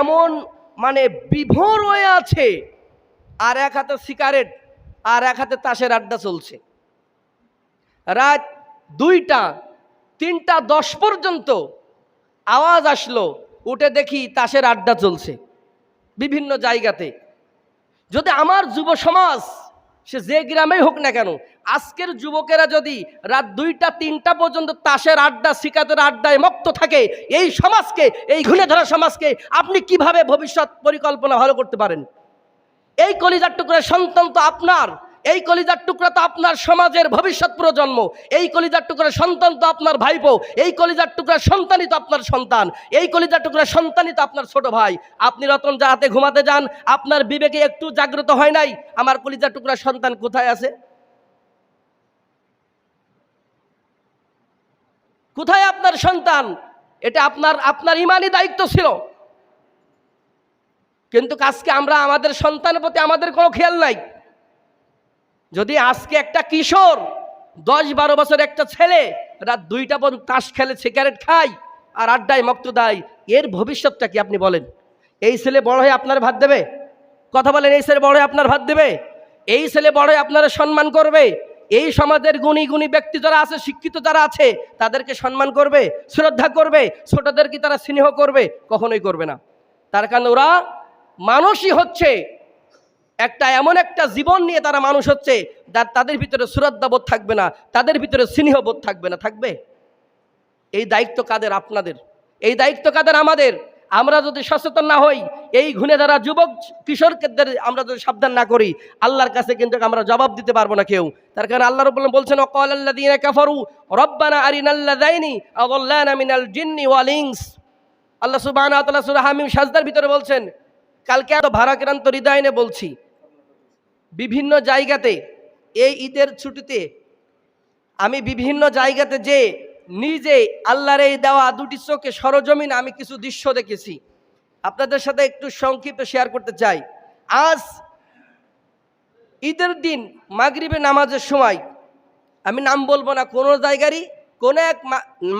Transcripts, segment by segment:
এমন মানে বিভোর হয়ে আছে, আর এক হাতে সিগারেট আর এক হাতে তাসের আড্ডা চলছে। রাত 2টা 3টা 10 পর্যন্ত আওয়াজ আসলো, উঠে দেখি তাসের আড্ডা চলছে বিভিন্ন জায়গাতে। যদি আমার যুব সমাজ সে যে গ্রামেই হোক না কেন, আজকের যুবকেরা যদি রাত 2টা 3টা পর্যন্ত তাসের আড্ডা সিগারেটের আড্ডায় মত্ত থাকে, এই সমাজকে, এই ঘুণে ধরা সমাজকে আপনি কিভাবে ভবিষ্যৎ পরিকল্পনা ভালো করতে পারেন? এই কলিজার টুকরা সন্তান তো আপনার, এই কলিজার টুকরা তো আপনার সমাজের ভবিষ্যৎ প্রজন্ম, এই কলিজার টুকরা সন্তান তো আপনার ভাইপো, এই কলিজার টুকরা সন্তানই তো আপনার সন্তান, এই কলিজার টুকরা সন্তানই তো আপনার ছোট ভাই। আপনি রতন রাতে ঘুমাতে যান, আপনার বিবেকে একটু জাগ্রত হয় নাই আমার কলিজার টুকরা সন্তান কোথায় আছে? কোথায় আপনার সন্তান? এটা আপনার ইমানি দায়িত্ব ছিল। কিন্তু আজকে আমরা আমাদের সন্তানের প্রতি আমাদের কোনো খেয়াল নাই। যদি আজকে একটা কিশোর 10-12 বছর একটা ছেলে রাত 2টা পর্যন্ত তাস খেলে, সিগারেট খায় আর আড্ডায় মক্ত দেয়, এর ভবিষ্যৎটা কি আপনি বলেন? এই ছেলে বড় হয়ে আপনার ভাত দেবে? কথা বলেন, এই ছেলে বড় হয়ে আপনার ভাত দেবে? এই ছেলে বড় হয়ে আপনারা সম্মান করবে? এই সমাজের গুণী গুণী ব্যক্তি যারা আছে, শিক্ষিত যারা আছে, তাদেরকে সম্মান করবে, শ্রদ্ধা করবে? ছোটদের কি তারা স্নেহ করবে? কখনোই করবে না। তার কারণ ওরা মানুষই হচ্ছে একটা এমন একটা জীবন নিয়ে তারা মানুষ হচ্ছে, তাদের ভিতরে শ্রদ্ধাবোধ থাকবে না, তাদের ভিতরে স্নেহবোধ থাকবে না। থাকবে? এই দায়িত্ব কাদের? আপনাদের। এই দায়িত্ব কাদের? আমাদের। আমরা যদি সচেতন না হই, এই ঘুণে দ্বারা যুবক কিশোরদের আমরা যদি সাবধান না করি, আল্লাহর কাছে কিন্তু আমরা জবাব দিতে পারবো না কেউ। তার কারণে আল্লাহ রাব্বুল আলামিন বলছেন, ওয়াকালাল্লাযীনা কাফারু রব্বানা আরিনাল্লাযাইনি আযাল্লানা মিনাল জিন্নি ওয়াল ইনস। আল্লাহ সুবহানাহু ওয়া তাআলা সূরা হামিম সাজদার ভিতরে বলছেন, কালকে এত ভারাক্রান্ত হৃদয় নিয়ে বলছি, বিভিন্ন জায়গাতে এই ঈদের ছুটিতে আমি বিভিন্ন জায়গাতে যে নিজে আল্লাহর এই দেওয়া 2টি চোখে সরজমিন আমি কিছু দৃশ্য দেখেছি, আপনাদের সাথে একটু সংক্ষিপ্ত শেয়ার করতে চাই। আজ ঈদের দিন মাগরিবে নামাজের সময়, আমি নাম বলবো না, কোনো জায়গারই কোনো এক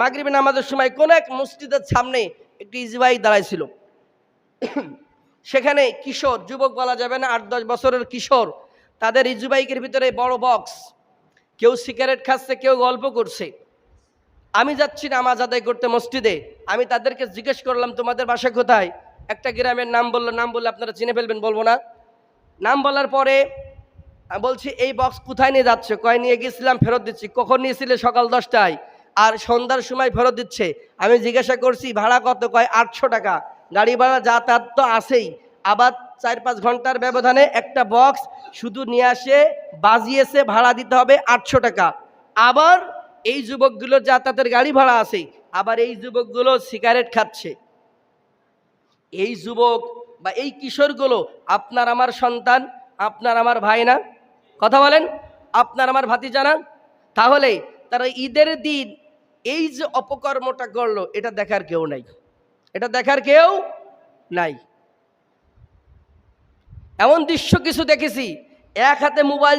মাগরিবে নামাজের সময় কোনো এক মসজিদের সামনে একটি ইজিবাইক দাঁড়াইছিল। সেখানে কিশোর, যুবক বলা যাবে না, 8-10 বছরের কিশোর, তাদের ইজিবাইকের ভিতরে বড় বক্স, কেউ সিগারেট খাচ্ছে, কেউ গল্প করছে। আমি যাচ্ছি নামাজ আদায় করতে মসজিদে, আমি তাদেরকে জিজ্ঞেস করলাম, তোমাদের বাসা কোথায়? একটা গ্রামের নাম বললো, নাম বললে আপনারা চিনে ফেলবেন, বলবো না। নাম বলার পরে বলছি, এই বক্স কোথায় নিয়ে যাচ্ছে? কয়, নিয়ে গেছিলাম, ফেরত দিচ্ছি। কখন নিয়েছিলে? সকাল 10টায়, আর সন্ধ্যার সময় ফেরত দিচ্ছে। আমি জিজ্ঞাসা করছি ভাড়া কত? কয় 800 টাকা। গাড়ি ভাড়া যাতায়াত তো আছেই, আবার 4-5 ঘন্টার ব্যবধানে একটা বক্স শুধু নিয়ে আসে, বাজিয়েছে, ভাড়া দিতে হবে 800 টাকা। আবার এই যুবকগুলোর যাতায়াতের গাড়ি ভাড়া আছে, আবার এই যুবকগুলো সিগারেট খাচ্ছে। এই যুবক বা এই কিশোরগুলো আপনার আমার সন্তান, আপনার আমার ভাই না? কথা বলেন, আপনার আমার ভাতিজা না? তাহলে তারা ঈদের দিন এই যে অপকর্মটা করলো, এটা দেখার কেউ নাই, এটা দেখার কেউ নাই। এমন দৃশ্য কিছু দেখেছি, এক হাতে মোবাইল